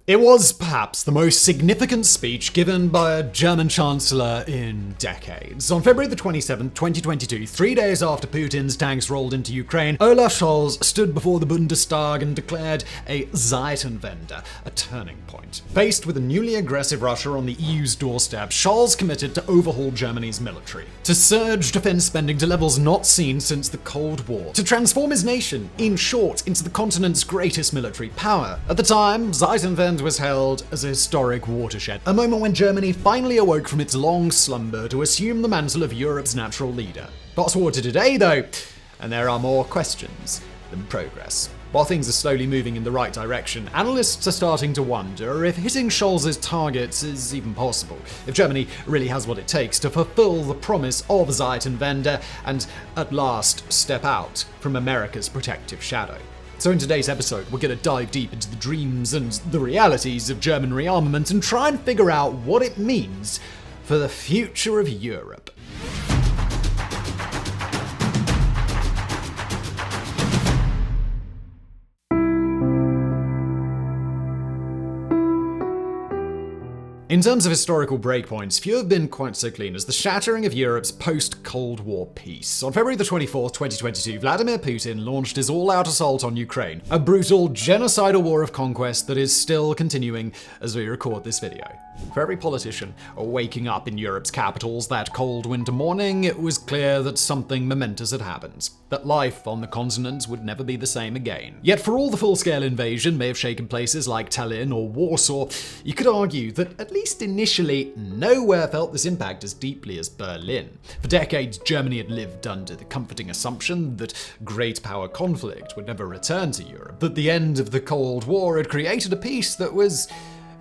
It was perhaps the most significant speech given by a German chancellor in decades. On February the 27th, 2022, 3 days after Putin's tanks rolled into Ukraine, Olaf Scholz stood before the Bundestag and declared a Zeitenwende, a turning point. Faced with a newly aggressive Russia on the EU's doorstep, Scholz committed to overhaul Germany's military, to surge defense spending to levels not seen since the Cold War, to transform his nation, in short, into the continent's greatest military power. At the time, Zeitenwende was held as a historic watershed, a moment when Germany finally awoke from its long slumber to assume the mantle of Europe's natural leader. Fast forward to today, though, and there are more questions than progress. While things are slowly moving in the right direction, analysts are starting to wonder if hitting Scholz's targets is even possible, if Germany really has what it takes to fulfill the promise of Zeitenwende and at last step out from America's protective shadow. So in today's episode, we're going to dive deep into the dreams and the realities of German rearmament and try and figure out what it means for the future of Europe. In terms of historical breakpoints, few have been quite so clean as the shattering of Europe's post-Cold War peace. On February the 24th, 2022, Vladimir Putin launched his all-out assault on Ukraine, a brutal, genocidal war of conquest that is still continuing as we record this video. For every politician waking up in Europe's capitals that cold winter morning, it was clear that something momentous had happened, that life on the continent would never be the same again. Yet for all the full-scale invasion may have shaken places like Tallinn or Warsaw, you could argue that at least initially, nowhere felt this impact as deeply as Berlin. For decades, Germany had lived under the comforting assumption that great power conflict would never return to Europe, that the end of the Cold War had created a peace that was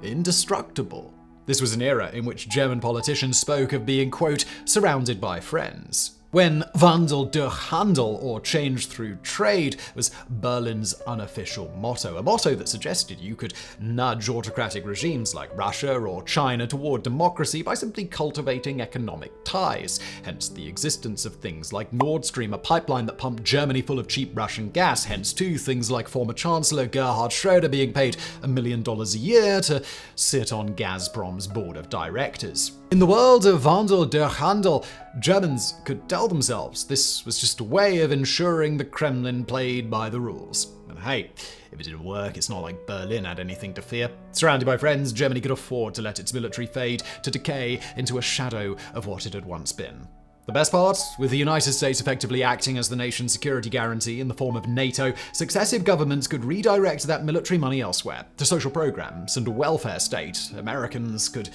indestructible. This was an era in which German politicians spoke of being, quote, surrounded by friends. When Wandel durch Handel, or change through trade, was Berlin's unofficial motto, a motto that suggested you could nudge autocratic regimes like Russia or China toward democracy by simply cultivating economic ties, hence the existence of things like Nord Stream, a pipeline that pumped Germany full of cheap Russian gas, hence too things like former Chancellor Gerhard Schröder being paid $1 million a year to sit on Gazprom's board of directors. In the world of Wandel durch Handel, Germans could tell themselves this was just a way of ensuring the Kremlin played by the rules. And hey, if it didn't work, it's not like Berlin had anything to fear. Surrounded by friends, Germany could afford to let its military fade to decay into a shadow of what it had once been. The best part, with the United States effectively acting as the nation's security guarantee in the form of NATO, successive governments could redirect that military money elsewhere, to social programs and a welfare state Americans could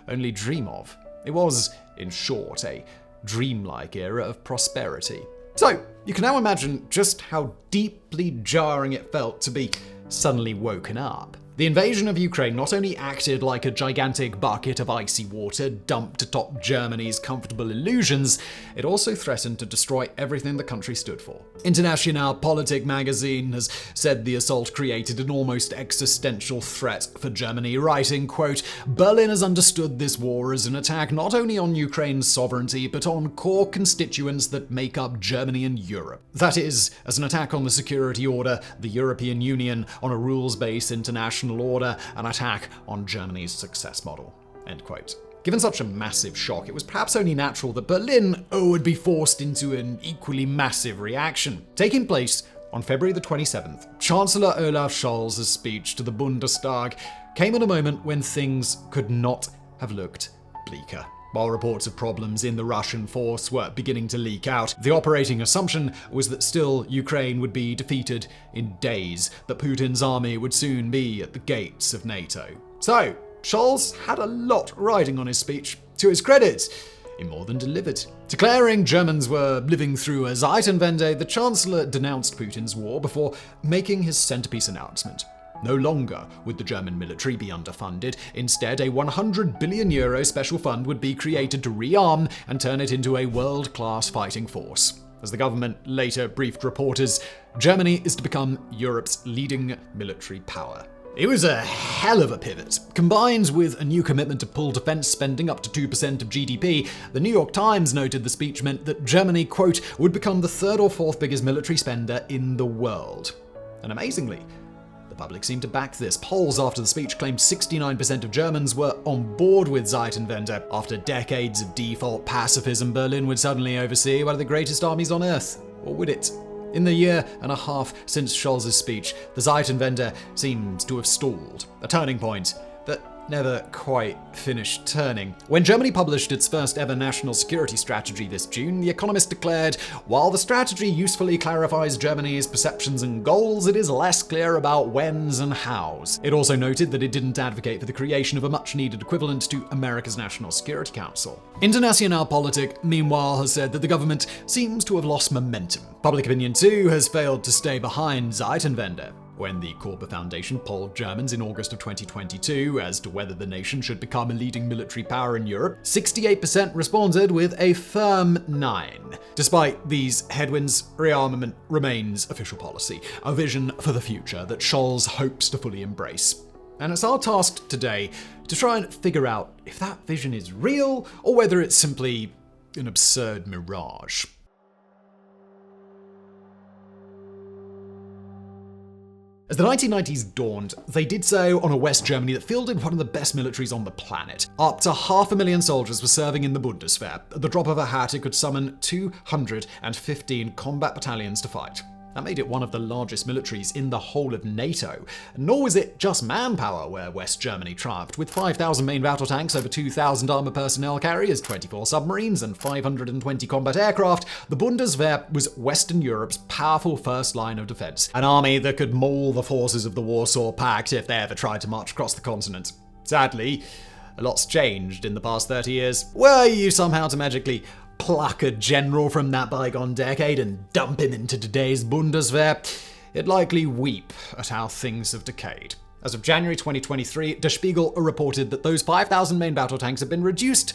only dream of. It was, in short, a dreamlike era of prosperity. So, you can now imagine just how deeply jarring it felt to be suddenly woken up. The invasion of Ukraine not only acted like a gigantic bucket of icy water dumped atop Germany's comfortable illusions, it also threatened to destroy everything the country stood for. International Politik magazine has said the assault created an almost existential threat for Germany, writing, quote, Berlin has understood this war as an attack not only on Ukraine's sovereignty, but on core constituents that make up Germany and Europe. That is, as an attack on the security order, the European Union, on a rules-based international order, an attack on Germany's success model. End quote. Given such a massive shock, it was perhaps only natural that Berlin would be forced into an equally massive reaction. Taking place on February the 27th, Chancellor Olaf Scholz's speech to the Bundestag came at a moment when things could not have looked bleaker. While reports of problems in the Russian force were beginning to leak out, the operating assumption was that still Ukraine would be defeated in days, that Putin's army would soon be at the gates of NATO. So, Scholz had a lot riding on his speech. To his credit, he more than delivered. Declaring Germans were living through a Zeitenwende, the Chancellor denounced Putin's war before making his centerpiece announcement. No longer would the German military be underfunded. Instead, a €100 billion special fund would be created to rearm and turn it into a world-class fighting force. As the government later briefed reporters, Germany is to become Europe's leading military power. It was a hell of a pivot. Combined with a new commitment to pull defense spending up to 2% of GDP, the New York Times noted the speech meant that Germany, quote, would become the third or fourth biggest military spender in the world. And amazingly, The public seemed to back this. Polls after the speech claimed 69% of Germans were on board with Zeitenwende. After decades of default pacifism, Berlin would suddenly oversee one of the greatest armies on earth. Or would it? In the year and a half since Scholz's speech, the Zeitenwende seems to have stalled. A turning point that never quite finished turning. When Germany published its first ever national security strategy this June, The Economist declared, "While the strategy usefully clarifies Germany's perceptions and goals, it is less clear about whens and hows." It also noted that it didn't advocate for the creation of a much-needed equivalent to America's National Security Council. International Politik, meanwhile, has said that the government seems to have lost momentum. Public opinion, too, has failed to stay behind Zeitenwende. When the Korber Foundation polled Germans in August of 2022 as to whether the nation should become a leading military power in Europe, 68% responded with a firm 9. Despite these headwinds, rearmament remains official policy, a vision for the future that Scholz hopes to fully embrace. And it's our task today to try and figure out if that vision is real or whether it's simply an absurd mirage. As the 1990s dawned, they did so on a West Germany that fielded one of the best militaries on the planet. Up to 500,000 soldiers were serving in the Bundeswehr. At the drop of a hat, it could summon 215 combat battalions to fight. That made it one of the largest militaries in the whole of NATO. Nor was it just manpower where West Germany triumphed. With 5,000 main battle tanks, over 2,000 armored personnel carriers, 24 submarines, and 520 combat aircraft, the Bundeswehr was Western Europe's powerful first line of defense. An army that could maul the forces of the Warsaw Pact if they ever tried to march across the continent. Sadly, a lot's changed in the past 30 years. Were you somehow to magically pluck a general from that bygone decade and dump him into today's Bundeswehr, it'd likely weep at how things have decayed. As of January 2023, Der Spiegel reported that those 5,000 main battle tanks have been reduced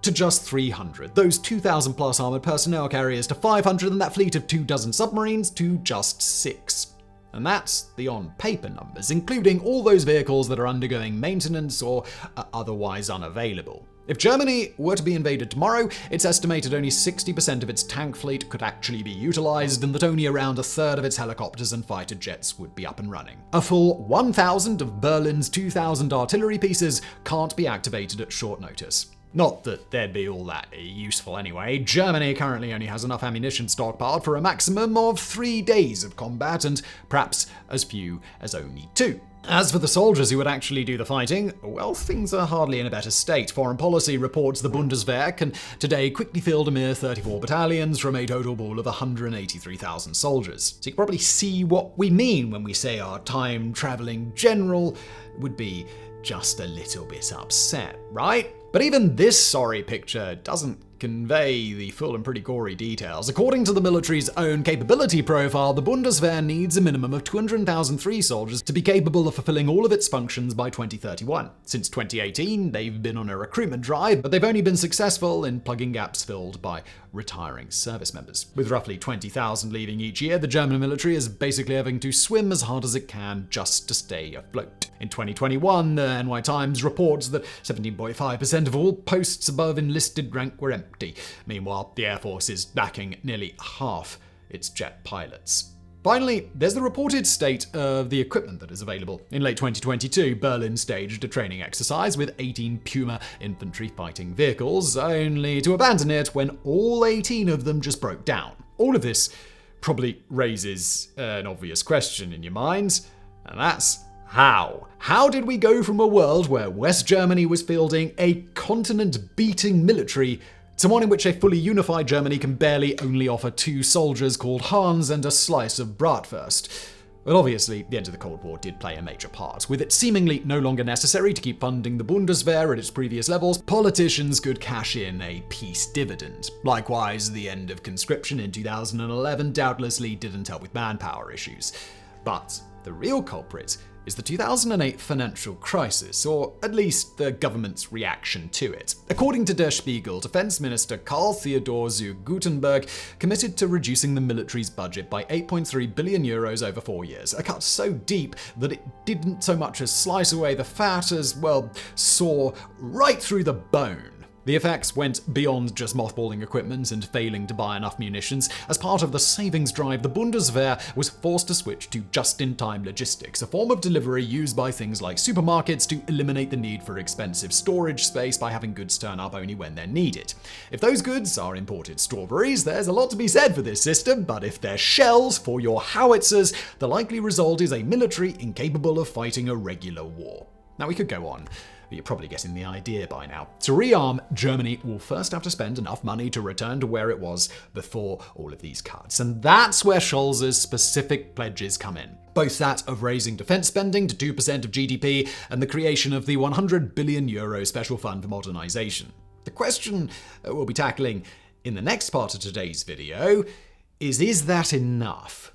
to just 300, those 2,000 plus armored personnel carriers to 500, and that fleet of 24 submarines to just 6. And that's the on-paper numbers, including all those vehicles that are undergoing maintenance or are otherwise unavailable. If Germany were to be invaded tomorrow, it's estimated only 60% of its tank fleet could actually be utilized, and that only around a third of its helicopters and fighter jets would be up and running. A full 1,000 of Berlin's 2,000 artillery pieces can't be activated at short notice. Not that they'd be all that useful anyway. Germany currently only has enough ammunition stockpiled for a maximum of 3 days of combat, and perhaps as few as only 2. As for the soldiers who would actually do the fighting, well, things are hardly in a better state. Foreign Policy reports the Bundeswehr can today quickly field a mere 34 battalions from a total pool of 183,000 soldiers. So you can probably see what we mean when we say our time-traveling general would be just a little bit upset, right? But even this sorry picture doesn't convey the full and pretty gory details. According to the military's own capability profile, the Bundeswehr needs a minimum of 203 soldiers to be capable of fulfilling all of its functions by 2031. Since 2018, they've been on a recruitment drive, but they've only been successful in plugging gaps filled by retiring service members. With roughly 20,000 leaving each year, the German military is basically having to swim as hard as it can just to stay afloat. In 2021, the NY Times reports that 17.5% of all posts above enlisted rank were empty. Meanwhile, the Air Force is lacking nearly half its jet pilots. Finally, there's the reported state of the equipment that is available. In late 2022, Berlin staged a training exercise with 18 Puma infantry fighting vehicles, only to abandon it when all 18 of them just broke down. All of this probably raises an obvious question in your minds, and that's how? How did we go from a world where West Germany was fielding a continent-beating military to one in which a fully unified Germany can barely only offer 2 soldiers called Hans and a slice of bratwurst? But obviously, the end of the Cold War did play a major part. With it seemingly no longer necessary to keep funding the Bundeswehr at its previous levels, politicians could cash in a peace dividend. Likewise, the end of conscription in 2011 doubtlessly didn't help with manpower issues. But the real culprit is the 2008 financial crisis, or at least the government's reaction to it. According to Der Spiegel, Defense Minister Karl Theodor zu Guttenberg committed to reducing the military's budget by 8.3 billion euros over 4 years, a cut so deep that it didn't so much as slice away the fat as, well, saw right through the bone. The effects went beyond just mothballing equipment and failing to buy enough munitions. As part of the savings drive, the Bundeswehr was forced to switch to just-in-time logistics, a form of delivery used by things like supermarkets to eliminate the need for expensive storage space by having goods turn up only when they're needed. If those goods are imported strawberries, there's a lot to be said for this system, but if they're shells for your howitzers, the likely result is a military incapable of fighting a regular war. Now, we could go on, but you're probably getting the idea by now. To rearm, Germany will first have to spend enough money to return to where it was before all of these cuts. And that's where Scholz's specific pledges come in. Both that of raising defense spending to 2% of GDP and the creation of the €100 billion special fund for modernization. The question we'll be tackling in the next part of today's video is that enough?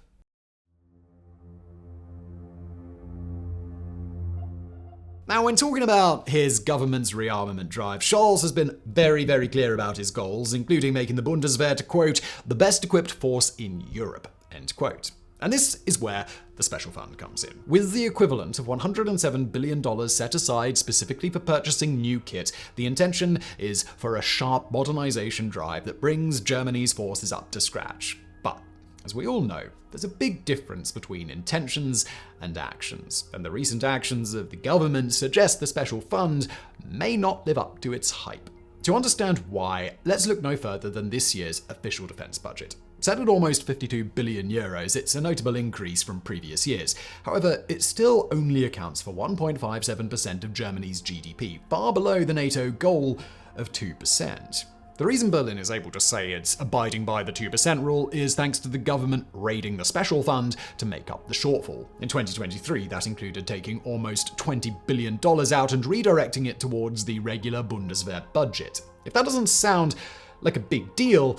Now, when talking about his government's rearmament drive, Scholz has been very, very clear about his goals, including making the Bundeswehr to, quote, the best equipped force in Europe, end quote. And this is where the special fund comes in. With the equivalent of $107 billion set aside specifically for purchasing new kit, the intention is for a sharp modernization drive that brings Germany's forces up to scratch. But, as we all know, there's a big difference between intentions and actions, and the recent actions of the government suggest the special fund may not live up to its hype. To understand why, let's look no further than this year's official defense budget. Set at almost €52 billion, it's a notable increase from previous years. However, it still only accounts for 1.57% of Germany's GDP, far below the NATO goal of 2%. The reason Berlin is able to say it's abiding by the 2% rule is thanks to the government raiding the special fund to make up the shortfall. In 2023, that included taking almost $20 billion out and redirecting it towards the regular Bundeswehr budget. If that doesn't sound like a big deal,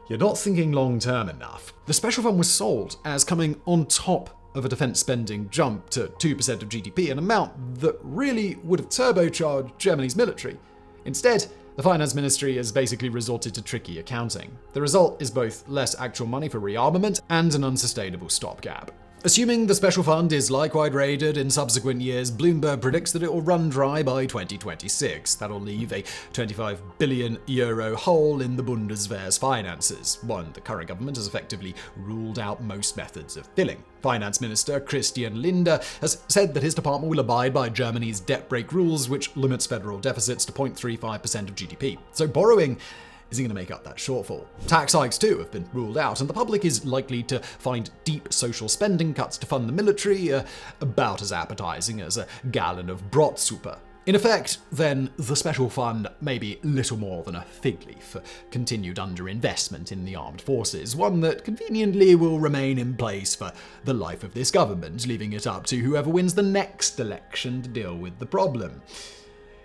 you're not thinking long-term enough. The special fund was sold as coming on top of a defense spending jump to 2% of GDP, an amount that really would have turbocharged Germany's military. Instead, the finance ministry has basically resorted to tricky accounting. The result is both less actual money for rearmament and an unsustainable stopgap. Assuming the special fund is likewise raided in subsequent years, Bloomberg predicts that it will run dry by 2026. That'll leave a €25 billion hole in the Bundeswehr's finances, one the current government has effectively ruled out most methods of filling. Finance Minister Christian Lindner has said that his department will abide by Germany's debt brake rules, which limits federal deficits to 0.35% of GDP. So borrowing isn't going to make up that shortfall. Tax hikes, too, have been ruled out, and the public is likely to find deep social spending cuts to fund the military about as appetizing as a gallon of Brotsuppe. In effect, then, the special fund may be little more than a fig leaf for continued underinvestment in the armed forces, one that conveniently will remain in place for the life of this government, leaving it up to whoever wins the next election to deal with the problem.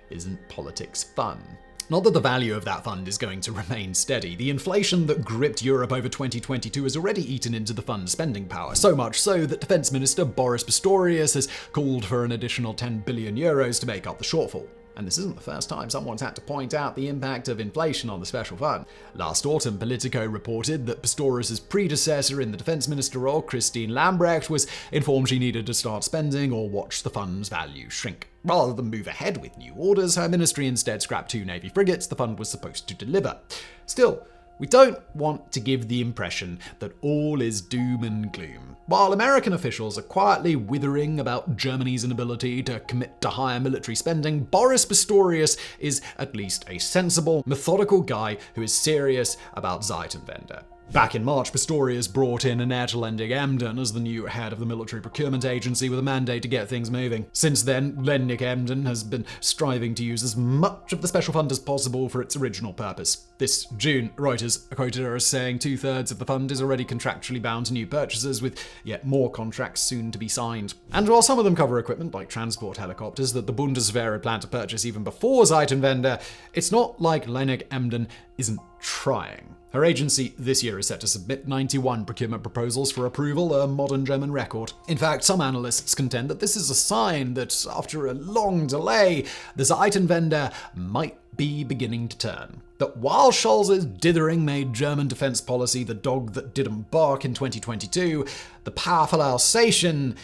Isn't politics fun? Not that the value of that fund is going to remain steady. The inflation that gripped Europe over 2022 has already eaten into the fund's spending power, so much so that Defense Minister Boris Pistorius has called for an additional €10 billion to make up the shortfall. And this isn't the first time someone's had to point out the impact of inflation on the special fund. Last autumn, Politico reported that Pistorius' predecessor in the defense minister role, Christine Lambrecht, was informed she needed to start spending or watch the fund's value shrink. Rather than move ahead with new orders, her ministry instead scrapped 2 Navy frigates the fund was supposed to deliver. Still, we don't want to give the impression that all is doom and gloom. While American officials are quietly withering about Germany's inability to commit to higher military spending, Boris Pistorius is at least a sensible, methodical guy who is serious about Zeitenwende. Back in March, Pistorius brought in Annette Lendig-Emden as the new head of the military procurement agency with a mandate to get things moving. Since then, Lendig-Emden has been striving to use as much of the special fund as possible for its original purpose. This June, Reuters quoted her as saying 2/3 of the fund is already contractually bound to new purchases, with yet more contracts soon to be signed. And while some of them cover equipment like transport helicopters that the Bundeswehr had planned to purchase even before Zeitenwende, it's not like Lendig-Emden isn't trying. Her agency this year is set to submit 91 procurement proposals for approval, a modern German record. In fact, some analysts contend that this is a sign that, after a long delay, the Zeitenwende might be beginning to turn. That while Scholz's dithering made German defense policy the dog that didn't bark in 2022, the powerful Alsatian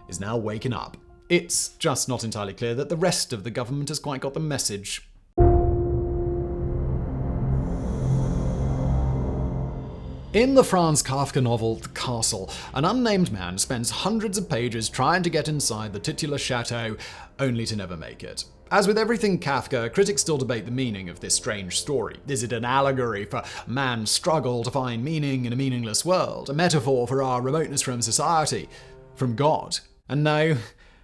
is now waking up. It's just not entirely clear that the rest of the government has quite got the message. In the Franz Kafka novel The Castle, an unnamed man spends hundreds of pages trying to get inside the titular chateau, only to never make it. As with everything Kafka, critics still debate the meaning of this strange story. Is it an allegory for man's struggle to find meaning in a meaningless world? A metaphor for our remoteness from society? From God? And no,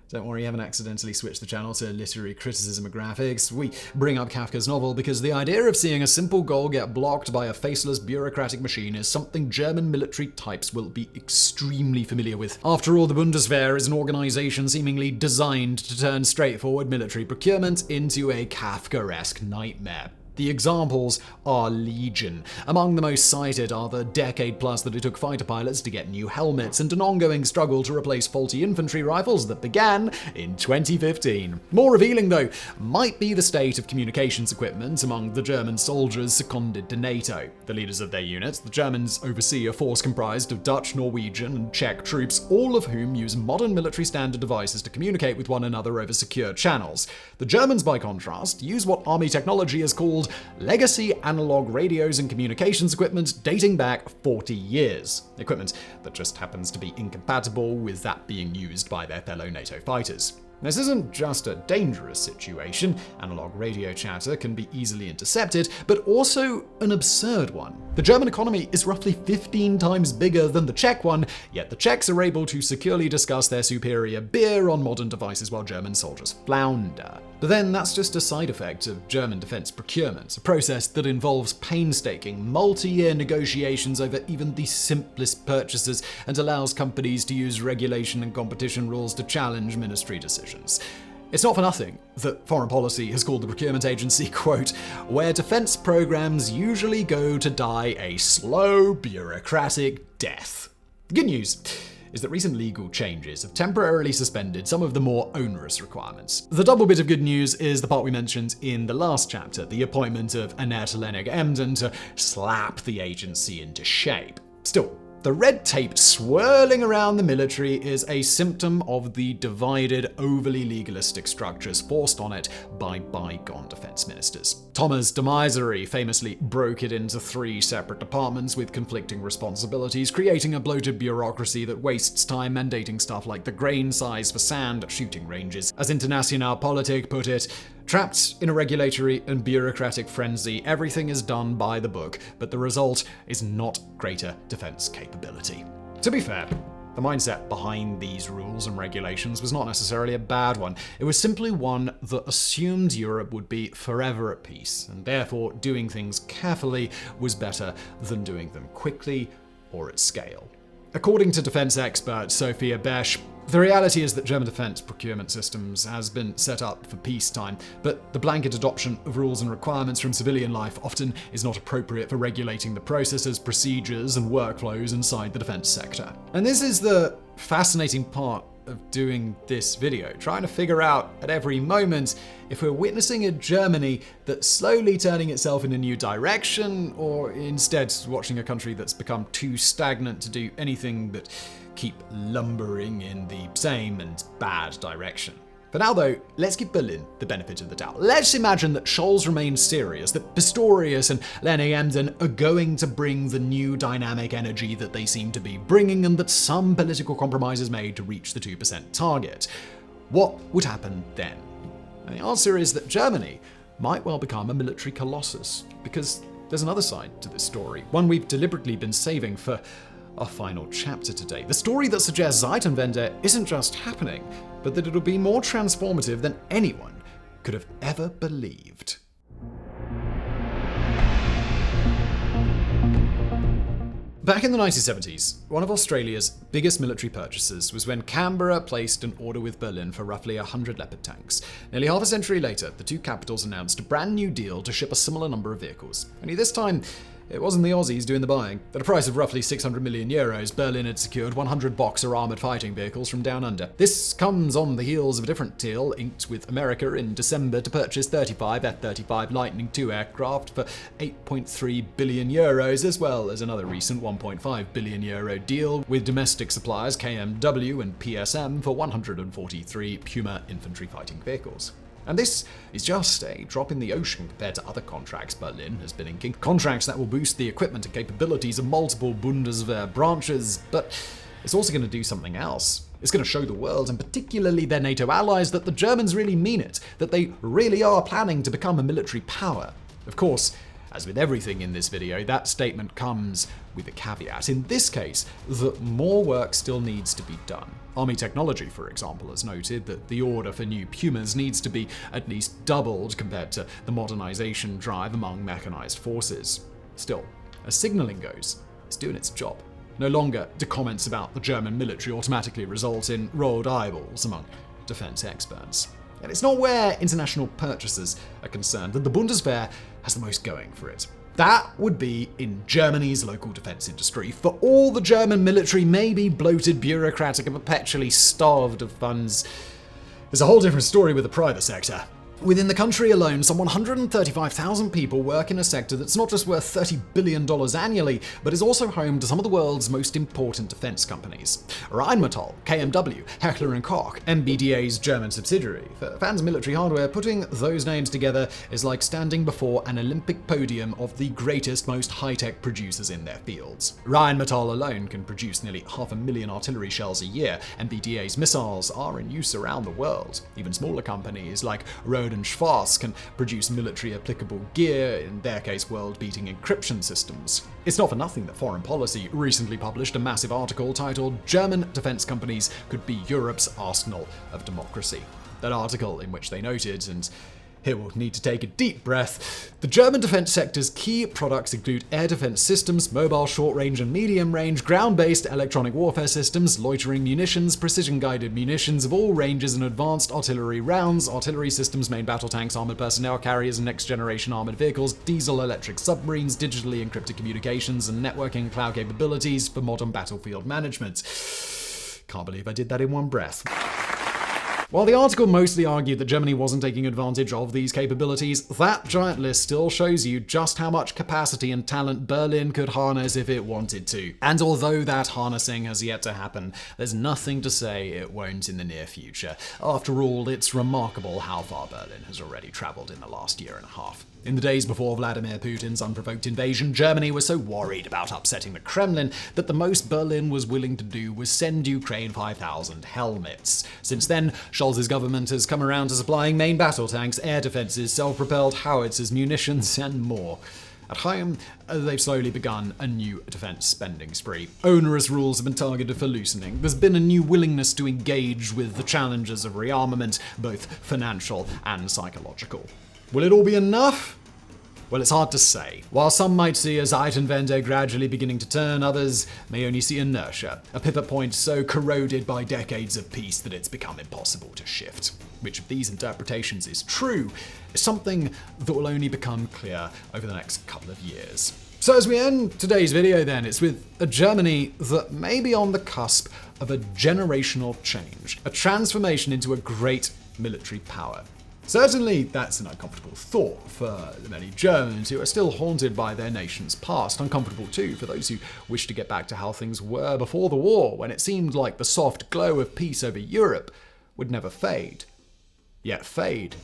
don't worry, you haven't accidentally switched the channel to literary criticism of graphics. We bring up Kafka's novel because the idea of seeing a simple goal get blocked by a faceless bureaucratic machine is something German military types will be extremely familiar with. After all, the Bundeswehr is an organization seemingly designed to turn straightforward military procurement into a Kafkaesque nightmare. The examples are legion. Among the most cited are the decade plus that it took fighter pilots to get new helmets and an ongoing struggle to replace faulty infantry rifles that began in 2015. More revealing, though, might be the state of communications equipment among the German soldiers seconded to NATO. The leaders of their units, the Germans oversee a force comprised of Dutch, Norwegian, and Czech troops, all of whom use modern military standard devices to communicate with one another over secure channels. The Germans, by contrast, use what army technology is called legacy analog radios and communications equipment dating back 40 years. Equipment that just happens to be incompatible with that being used by their fellow NATO fighters. This isn't just a dangerous situation, analog radio chatter can be easily intercepted, but also an absurd one. The German economy is roughly 15 times bigger than the Czech one, yet the Czechs are able to securely discuss their superior beer on modern devices while German soldiers flounder. But then that's just a side effect of German defense procurement, a process that involves painstaking, multi-year negotiations over even the simplest purchases and allows companies to use regulation and competition rules to challenge ministry decisions. It's not for nothing that Foreign Policy has called the procurement agency, quote, where defense programs usually go to die a slow, bureaucratic death. The good news is that recent legal changes have temporarily suspended some of the more onerous requirements. The double bit of good news is the part we mentioned in the last chapter, the appointment of Annette Lennig-Emden to slap the agency into shape. Still, the red tape swirling around the military is a symptom of the divided, overly legalistic structures forced on it by bygone defense ministers. Thomas de Maizière famously broke it into 3 separate departments with conflicting responsibilities, creating a bloated bureaucracy that wastes time mandating stuff like the grain size for sand at shooting ranges. As International Politik put it, trapped in a regulatory and bureaucratic frenzy, everything is done by the book, but the result is not greater defense capability. To be fair, the mindset behind these rules and regulations was not necessarily a bad one. It was simply one that assumed Europe would be forever at peace, and therefore doing things carefully was better than doing them quickly or at scale. According to defense expert Sophia Besch, the reality is that German defense procurement systems has been set up for peacetime, but the blanket adoption of rules and requirements from civilian life often is not appropriate for regulating the processes, procedures, and workflows inside the defense sector. And this is the fascinating part of doing this video, trying to figure out at every moment if we're witnessing a Germany that's slowly turning itself in a new direction, or instead watching a country that's become too stagnant to do anything but keep lumbering in the same and bad direction. For now, though, let's give Berlin the benefit of the doubt. Let's imagine that Scholz remains serious, that Pistorius and Lennig-Emden are going to bring the new dynamic energy that they seem to be bringing, and that some political compromise is made to reach the 2% target. What would happen then? And the answer is that Germany might well become a military colossus, because there's another side to this story, one we've deliberately been saving for our final chapter today. The story that suggests Zeitenwende isn't just happening, but that it'll be more transformative than anyone could have ever believed. Back in the 1970s, one of Australia's biggest military purchases was when Canberra placed an order with Berlin for roughly 100 Leopard tanks. Nearly half a century later, the two capitals announced a brand new deal to ship a similar number of vehicles. Only this time, it wasn't the Aussies doing the buying. At a price of roughly 600 million euros, Berlin had secured 100 Boxer armoured fighting vehicles from down under. This comes on the heels of a different deal inked with America in December to purchase 35 F-35 Lightning II aircraft for 8.3 billion euros, as well as another recent 1.5 billion euro deal with domestic suppliers KMW and PSM for 143 Puma infantry fighting vehicles. And this is just a drop in the ocean compared to other contracts Berlin has been inking. Contracts that will boost the equipment and capabilities of multiple Bundeswehr branches, but it's also going to do something else. It's going to show the world, and particularly their NATO allies, that the Germans really mean it, that they really are planning to become a military power. Of course, as with everything in this video, that statement comes with a caveat. In this case, that more work still needs to be done. Army Technology, for example, has noted that the order for new Pumas needs to be at least doubled compared to the modernization drive among mechanized forces. Still, as signaling goes, it's doing its job. No longer do comments about the German military automatically result in rolled eyeballs among defense experts. And it's not where international purchasers are concerned that the Bundeswehr has the most going for it. That would be in Germany's local defense industry. For all the German military may be bloated, bureaucratic, and perpetually starved of funds, there's a whole different story with the private sector. Within the country alone, some 135,000 people work in a sector that's not just worth $30 billion annually, but is also home to some of the world's most important defense companies. Rheinmetall, KMW, Heckler & Koch, MBDA's German subsidiary. For fans of military hardware, putting those names together is like standing before an Olympic podium of the greatest, most high-tech producers in their fields. Rheinmetall alone can produce nearly 500,000 artillery shells a year. MBDA's missiles are in use around the world. Even smaller companies like Rohde & Schwarz can produce military-applicable gear, in their case world-beating encryption systems. It's not for nothing that Foreign Policy recently published a massive article titled "German Defense Companies Could Be Europe's Arsenal of Democracy." That article in which they noted, and here we'll need to take a deep breath, the German defense sector's key products include air defense systems, mobile short-range and medium-range, ground-based electronic warfare systems, loitering munitions, precision-guided munitions of all ranges and advanced artillery rounds, artillery systems, main battle tanks, armored personnel carriers and next-generation armored vehicles, diesel-electric submarines, digitally encrypted communications and networking and cloud capabilities for modern battlefield management. Can't believe I did that in one breath. While the article mostly argued that Germany wasn't taking advantage of these capabilities, that giant list still shows you just how much capacity and talent Berlin could harness if it wanted to. And although that harnessing has yet to happen, there's nothing to say it won't in the near future. After all, it's remarkable how far Berlin has already traveled in the last year and a half. In the days before Vladimir Putin's unprovoked invasion, Germany was so worried about upsetting the Kremlin that the most Berlin was willing to do was send Ukraine 5,000 helmets. Since then, Scholz's government has come around to supplying main battle tanks, air defenses, self-propelled howitzers, munitions, and more. At home, they've slowly begun a new defense spending spree. Onerous rules have been targeted for loosening. There's been a new willingness to engage with the challenges of rearmament, both financial and psychological. Will it all be enough? Well, it's hard to say. While some might see a Zeitenwende gradually beginning to turn, others may only see inertia, a pivot point so corroded by decades of peace that it's become impossible to shift. Which of these interpretations is true is something that will only become clear over the next couple of years. So as we end today's video then, it's with a Germany that may be on the cusp of a generational change, a transformation into a great military power. Certainly, that's an uncomfortable thought for the many Germans who are still haunted by their nation's past. Uncomfortable too for those who wish to get back to how things were before the war, when it seemed like the soft glow of peace over Europe would never fade. Yet fade,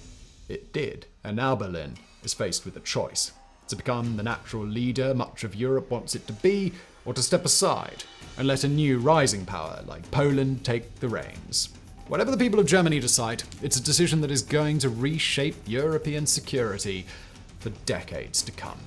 it did. And now Berlin is faced with a choice: to become the natural leader much of Europe wants it to be, or to step aside and let a new rising power like Poland take the reins. Whatever the people of Germany decide, it's a decision that is going to reshape European security for decades to come.